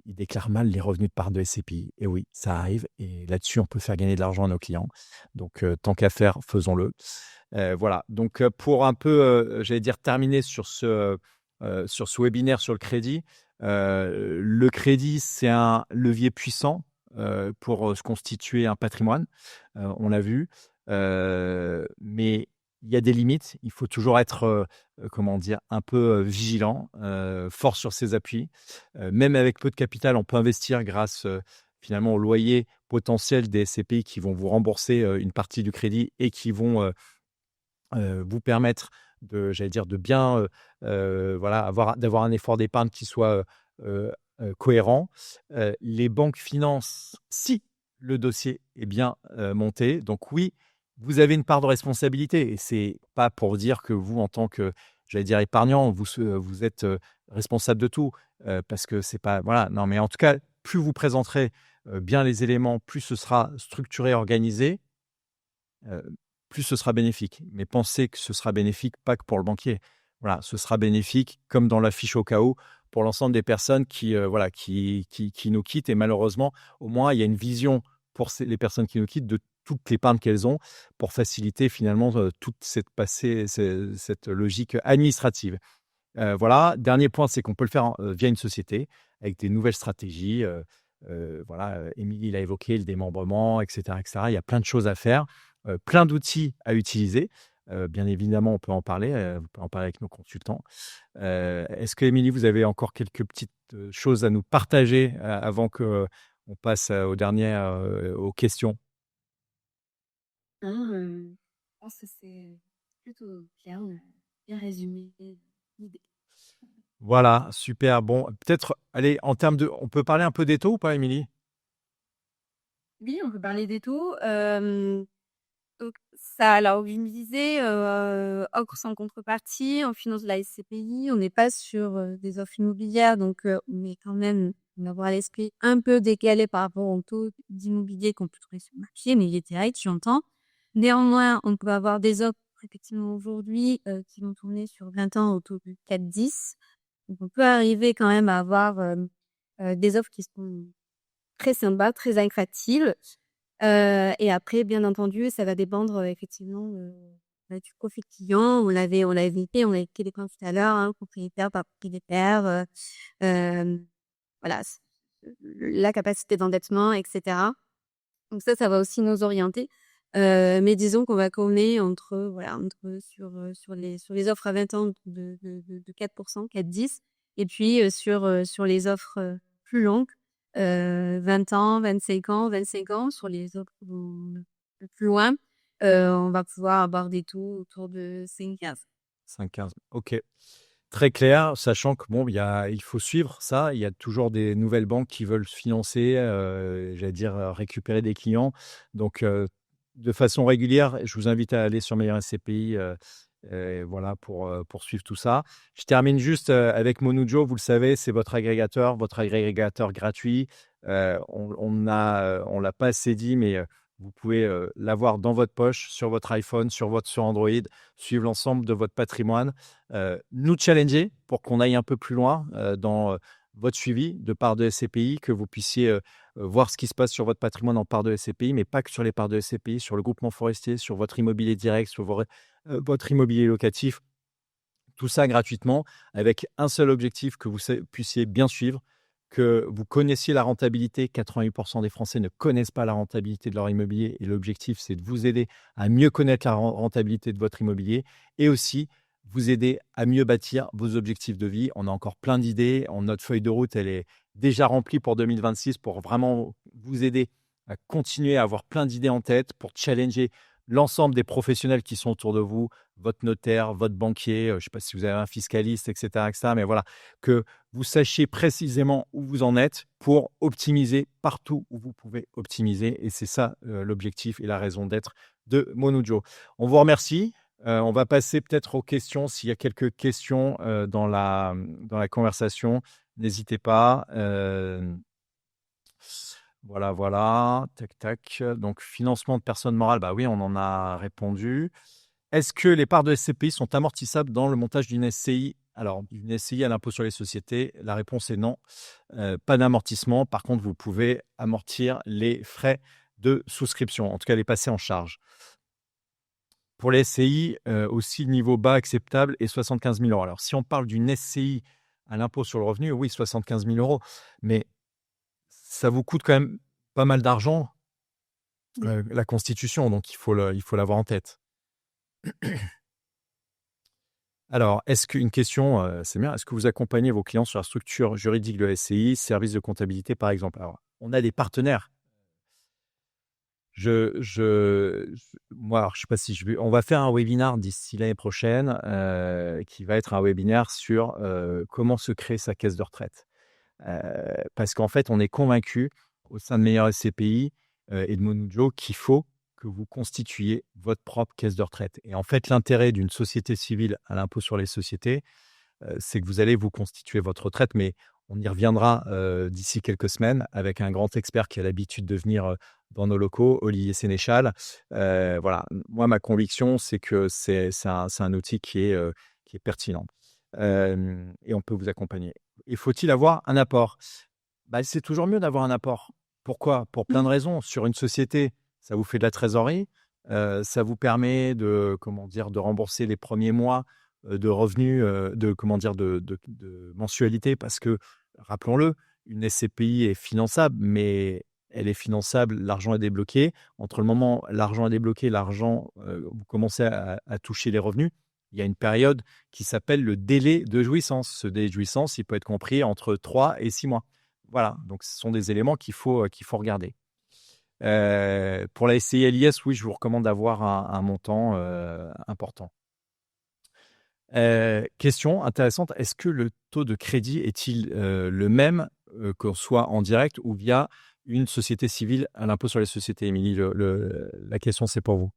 S1: déclarent mal les revenus de part de SCPI. Et oui, ça arrive. Et là-dessus, on peut faire gagner de l'argent à nos clients. Donc, tant qu'à faire, faisons-le. Voilà. Donc, pour un peu, j'allais dire, terminer sur ce webinaire sur le crédit. Le crédit, c'est un levier puissant pour se constituer un patrimoine, on l'a vu. Mais il y a des limites. Il faut toujours être, un peu vigilant, fort sur ses appuis. Même avec peu de capital, on peut investir grâce finalement au loyer potentiel des SCPI qui vont vous rembourser une partie du crédit et qui vont vous permettre de bien d'avoir un effort d'épargne qui soit cohérent. Les banques financent si le dossier est bien monté. Donc oui, vous avez une part de responsabilité et c'est pas pour dire que vous, en tant que, j'allais dire épargnant, vous êtes responsable de tout parce que c'est pas, voilà, non, mais en tout cas, plus vous présenterez bien les éléments, plus ce sera structuré, organisé, euh, plus ce sera bénéfique. Mais pensez que ce sera bénéfique pas que pour le banquier. Voilà, ce sera bénéfique, comme dans la fiche au cas où, pour l'ensemble des personnes voilà, qui nous quittent. Et malheureusement, au moins, il y a une vision pour les personnes qui nous quittent de toute l'épargne qu'elles ont pour faciliter finalement toute cette logique administrative. Voilà. Dernier point, c'est qu'on peut le faire via une société avec des nouvelles stratégies. Voilà, Émilie l'a évoqué, le démembrement, etc., etc. Il y a plein de choses à faire, plein d'outils à utiliser. Bien évidemment, on peut en parler. On peut en parler avec nos consultants. Est-ce que, Émilie, vous avez encore quelques petites choses à nous partager avant que on passe aux questions?
S2: Non, je pense que c'est plutôt clair, on a bien résumé l'idée.
S1: Voilà, super. Bon, peut-être, allez, on peut parler un peu des taux ou pas, Émilie?
S2: Oui, on peut parler des taux. Donc ça, alors je me disais, offre sans contrepartie, on finance la SCPI, on n'est pas sur des offres immobilières, donc on est quand même, on avoir l'esprit un peu décalé par rapport au taux d'immobilier qu'on peut trouver sur le marché, mais il était right, j'entends. Néanmoins, on peut avoir des offres effectivement aujourd'hui qui vont tourner sur 20 ans autour de 4,10. Donc on peut arriver quand même à avoir des offres qui sont très sympas, très attractives. Et après, bien entendu, ça va dépendre effectivement du profil client. On l'a évoqué les points tout à l'heure, hein, propriétaire par propriétaire, voilà, la capacité d'endettement, etc. Donc ça va aussi nous orienter. Mais disons qu'on va corner sur les offres à 20 ans de 4%, 4,10, et puis sur les offres plus longues, 20 ans, 25 ans, sur les offres le plus loin, on va pouvoir avoir des taux autour de 5,15.
S1: 5,15. OK. Très clair, sachant que bon, il faut suivre ça. Il y a toujours des nouvelles banques qui veulent se financer, j'allais dire, récupérer des clients. Donc, de façon régulière, je vous invite à aller sur Meilleur SCPI, et voilà, pour suivre tout ça. Je termine juste avec Monujo. Vous le savez, c'est votre agrégateur gratuit. On l'a pas assez dit, mais vous pouvez l'avoir dans votre poche, sur votre iPhone, sur Android, suivre l'ensemble de votre patrimoine, nous challenger pour qu'on aille un peu plus loin dans votre suivi de parts de SCPI, que vous puissiez voir ce qui se passe sur votre patrimoine en parts de SCPI, mais pas que sur les parts de SCPI, sur le groupement forestier, sur votre immobilier direct, sur votre immobilier locatif. Tout ça gratuitement, avec un seul objectif, que vous puissiez bien suivre, que vous connaissiez la rentabilité. 88% des Français ne connaissent pas la rentabilité de leur immobilier et l'objectif, c'est de vous aider à mieux connaître la rentabilité de votre immobilier et aussi vous aider à mieux bâtir vos objectifs de vie. On a encore plein d'idées. Notre feuille de route, elle est déjà remplie pour 2026 pour vraiment vous aider à continuer à avoir plein d'idées en tête, pour challenger l'ensemble des professionnels qui sont autour de vous, votre notaire, votre banquier, je ne sais pas si vous avez un fiscaliste, etc., mais voilà, que vous sachiez précisément où vous en êtes pour optimiser partout où vous pouvez optimiser. Et c'est ça l'objectif et la raison d'être de Monujo. On vous remercie. On va passer peut-être aux questions. S'il y a quelques questions dans la conversation, n'hésitez pas. Voilà. Tac, tac. Donc, financement de personnes morales, bah oui, on en a répondu. Est-ce que les parts de SCPI sont amortissables dans le montage d'une SCI? Alors, d'une SCI à l'impôt sur les sociétés, la réponse est non. Pas d'amortissement. Par contre, vous pouvez amortir les frais de souscription, en tout cas les passer en charge. Pour les SCI, aussi niveau bas acceptable et 75 000 euros. Alors, si on parle d'une SCI à l'impôt sur le revenu, oui, 75 000 euros, mais ça vous coûte quand même pas mal d'argent, la constitution, donc il faut l'avoir en tête. Alors, une question, c'est bien, est-ce que vous accompagnez vos clients sur la structure juridique de la SCI, service de comptabilité par exemple? Alors, on a des partenaires. Moi, alors, je sais pas si on va faire un webinaire d'ici l'année prochaine, qui va être un webinaire sur comment se créer sa caisse de retraite. Parce qu'en fait, on est convaincu au sein de Meilleur SCPI et de Monujo qu'il faut que vous constituiez votre propre caisse de retraite. Et en fait, l'intérêt d'une société civile à l'impôt sur les sociétés, c'est que vous allez vous constituer votre retraite, mais on y reviendra d'ici quelques semaines avec un grand expert qui a l'habitude de venir dans nos locaux, Olivier Sénéchal. Voilà, moi, ma conviction, c'est que c'est un outil qui est pertinent et on peut vous accompagner. Et faut-il avoir un apport? C'est toujours mieux d'avoir un apport. Pourquoi? Pour plein de raisons. Sur une société, ça vous fait de la trésorerie, ça vous permet de, comment dire, de rembourser les premiers mois de revenus, de mensualité, parce que, rappelons-le, une SCPI est finançable, mais elle est finançable, l'argent est débloqué. Entre le moment où l'argent est débloqué, vous commencez à toucher les revenus, il y a une période qui s'appelle le délai de jouissance. Ce délai de jouissance, il peut être compris entre 3 et 6 mois. Voilà, donc ce sont des éléments qu'il faut regarder. Pour la SCI LIS, oui, je vous recommande d'avoir un montant important. Question intéressante, est-ce que le taux de crédit est-il le même qu'on soit en direct ou via une société civile à l'impôt sur les sociétés? Émilie, la question, c'est pour vous.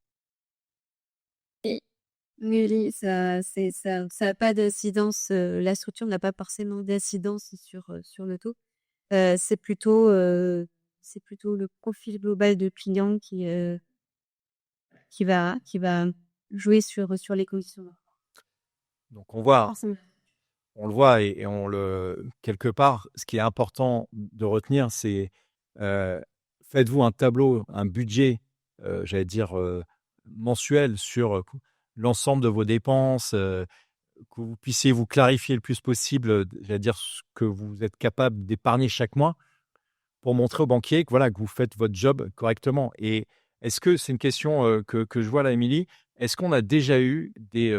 S2: Oui, ça a pas d'incidence, la structure n'a pas forcément d'incidence sur le taux. C'est plutôt le profil global de client qui va jouer sur les commissions.
S1: Donc on voit,
S2: Forcément.
S1: on le voit et quelque part, ce qui est important de retenir, c'est faites-vous un tableau, un budget, j'allais dire mensuel sur l'ensemble de vos dépenses, que vous puissiez vous clarifier le plus possible, j'allais dire ce que vous êtes capable d'épargner chaque mois pour montrer au banquier que voilà, que vous faites votre job correctement. Et est-ce que c'est une question que je vois là, Émilie, est-ce qu'on a déjà eu des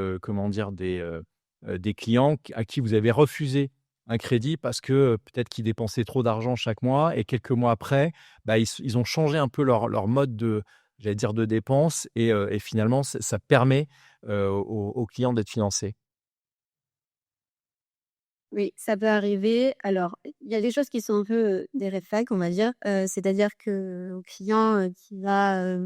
S1: clients à qui vous avez refusé un crédit parce que peut-être qu'ils dépensaient trop d'argent chaque mois et quelques mois après, ils ont changé un peu leur mode de dépense et finalement, ça permet aux clients d'être financés?
S2: Oui, ça peut arriver. Alors, il y a des choses qui sont un peu, des red flags, on va dire. C'est-à-dire qu'un client, qui va,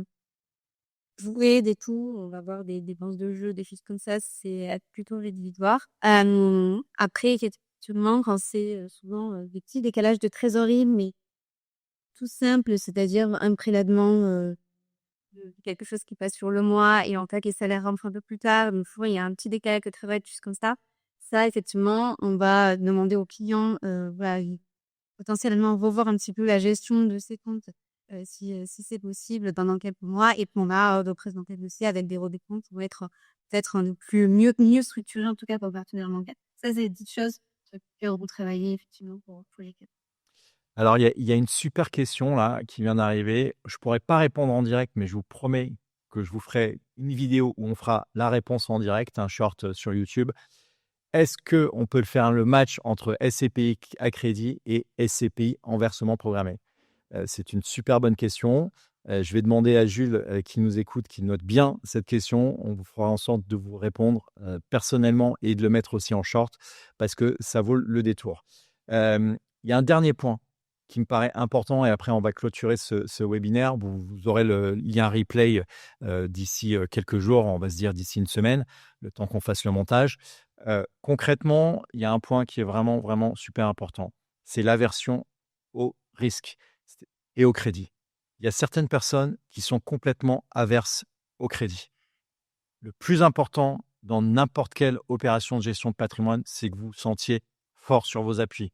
S2: jouer des tours, on va avoir des dépenses de jeu, des choses comme ça, c'est plutôt rédhibitoire. Après, effectivement, quand c'est, souvent, des petits décalages de trésorerie, mais tout simple, c'est-à-dire un prélèvement, de quelque chose qui passe sur le mois et en cas que les salaires rentrent un peu plus tard, mais souvent il y a un petit décalage de trésorerie, des choses comme ça. Ça, effectivement, on va demander au client, voilà, potentiellement revoir un petit peu la gestion de ses comptes, si c'est possible pendant quelques mois et puis on va, représenter le dossier avec des redécomptes qui vont être peut-être, mieux structurés en tout cas pour le partenaire bancaire. Ça, c'est des petites choses sur lesquelles on peut travailler effectivement pour les cas.
S1: Alors, il y a une super question là qui vient d'arriver. Je pourrais pas répondre en direct, mais je vous promets que je vous ferai une vidéo où on fera la réponse en direct, un short sur YouTube. Est-ce qu'on peut le faire le match entre SCPI à crédit et SCPI en versement programmé? C'est une super bonne question. Je vais demander à Jules, qui nous écoute, qui note bien cette question. On vous fera en sorte de vous répondre personnellement et de le mettre aussi en short parce que ça vaut le détour. Il y a un dernier point qui me paraît important et après on va clôturer ce webinaire. Vous aurez le lien replay d'ici quelques jours, on va se dire d'ici une semaine, le temps qu'on fasse le montage. Concrètement, il y a un point qui est vraiment, vraiment super important. C'est l'aversion au risque et au crédit. Il y a certaines personnes qui sont complètement averses au crédit. Le plus important dans n'importe quelle opération de gestion de patrimoine, c'est que vous vous sentiez fort sur vos appuis.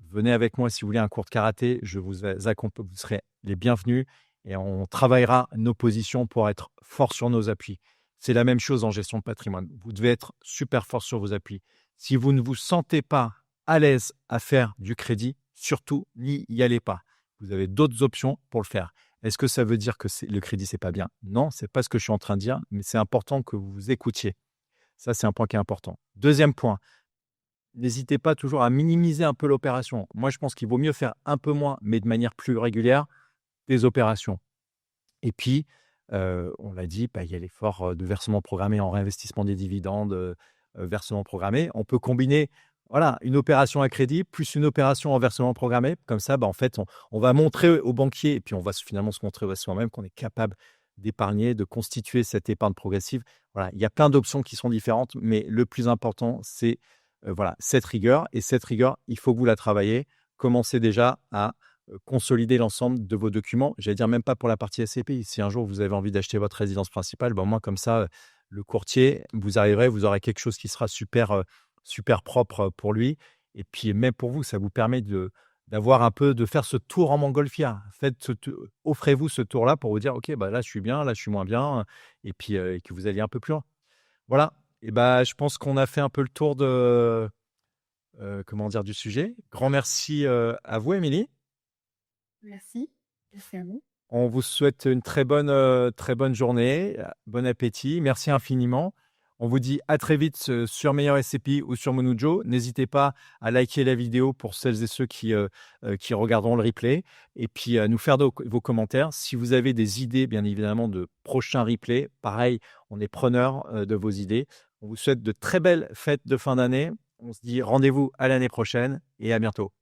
S1: Venez avec moi si vous voulez un cours de karaté, je vous accompagne, vous serez les bienvenus et on travaillera nos positions pour être fort sur nos appuis. C'est la même chose en gestion de patrimoine. Vous devez être super fort sur vos appuis. Si vous ne vous sentez pas à l'aise à faire du crédit, surtout n'y allez pas. Vous avez d'autres options pour le faire. Est-ce que ça veut dire que le crédit, c'est pas bien? Non, c'est pas ce que je suis en train de dire, mais c'est important que vous vous écoutiez. Ça, c'est un point qui est important. Deuxième point, n'hésitez pas toujours à minimiser un peu l'opération. Moi, je pense qu'il vaut mieux faire un peu moins, mais de manière plus régulière, des opérations. Et puis, on l'a dit, il y a l'effort de versement programmé en réinvestissement des dividendes, versement programmé. On peut combiner une opération à crédit plus une opération en versement programmé. Comme ça, en fait, on va montrer au banquier et puis on va finalement se montrer à soi-même qu'on est capable d'épargner, de constituer cette épargne progressive. Voilà, il y a plein d'options qui sont différentes, mais le plus important, c'est voilà, cette rigueur. Et cette rigueur, il faut que vous la travaillez. Commencez déjà à consolider l'ensemble de vos documents. J'allais dire même pas pour la partie SCPI. Si un jour vous avez envie d'acheter votre résidence principale, ben, au moins comme ça, le courtier, vous arriverez, vous aurez quelque chose qui sera super, super propre pour lui. Et puis même pour vous, ça vous permet d'avoir un peu, de faire ce tour en montgolfière. Offrez-vous ce tour-là pour vous dire, OK, bah là, je suis bien, là, je suis moins bien, et puis et que vous alliez un peu plus loin. Voilà. Et bah, je pense qu'on a fait un peu le tour comment dire, du sujet. Grand merci à vous, Émilie.
S2: Merci. Merci à vous.
S1: On vous souhaite une très bonne journée, bon appétit. Merci infiniment. On vous dit à très vite sur Meilleur SCPI ou sur Monujo. N'hésitez pas à liker la vidéo pour celles et ceux qui regarderont le replay. Et puis à nous faire vos commentaires. Si vous avez des idées, bien évidemment, de prochains replays, pareil, on est preneur de vos idées. On vous souhaite de très belles fêtes de fin d'année. On se dit rendez-vous à l'année prochaine et à bientôt.